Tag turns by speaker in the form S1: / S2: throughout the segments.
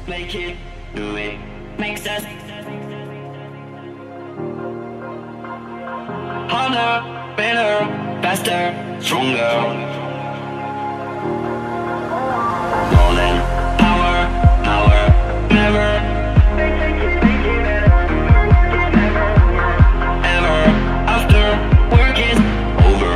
S1: make it, do it, makes us harder, better, faster, stronger. More than power, never, ever, after work is over.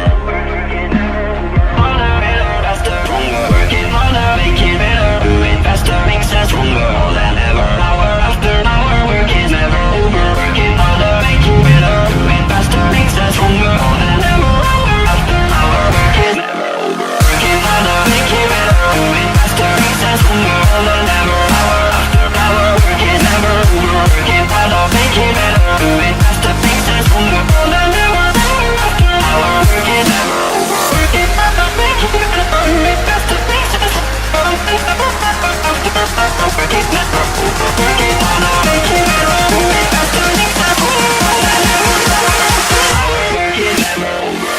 S1: Harder, better, faster, stronger. Working harder, make it better, do it faster, makes us stronger. More than ever, hour after hour, work is never over. Working harder, make it better, do it faster, makes us stronger. More than ever, hour after hour, work is never over. Working harder, make it better, do it faster, makes us stronger. More than ever, hour after hour, work is never over. Working harder, make it better, do it faster, makes us stronger. More than ever, hour after hour, work is never over. Working harder, make it better, do it faster, makes us stronger. Working harder, make it better, do it faster, makes us stronger. More than ever, hour after hour, work is never over.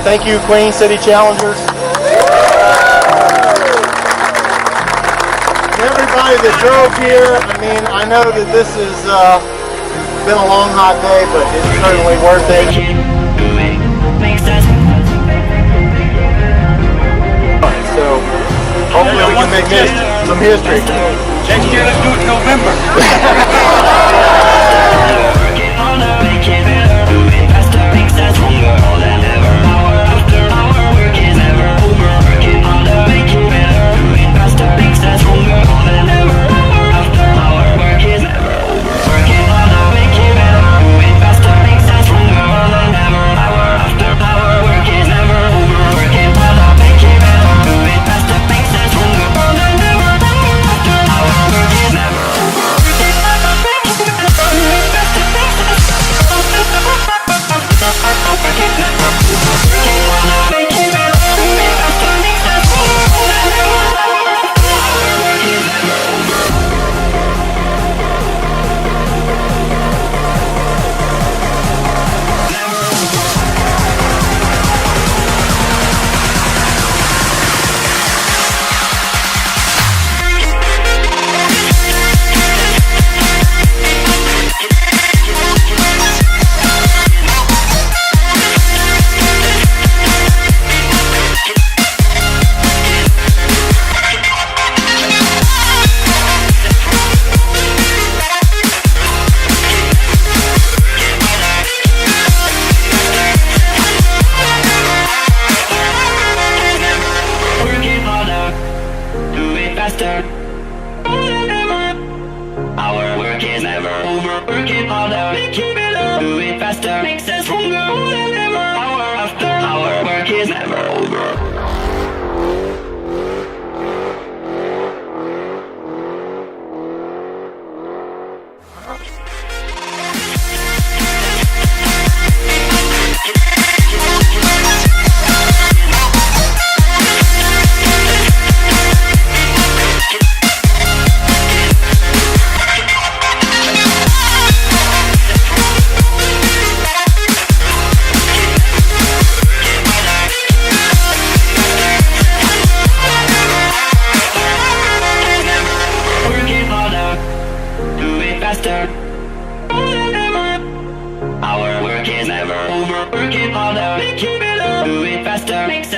S2: Thank you, Queen City Challengers. Everybody that drove here, I mean, I know that this has been a long, hot day, but it's certainly worth it. So, hopefully we can make some history.
S3: Next year, let's do it in November.
S1: Our work is never over. Working harder, make it better, do it faster, makes us stronger. More than ever, hour after hour, work is never over. Our work is never over. Working harder, make it better, do it faster, makes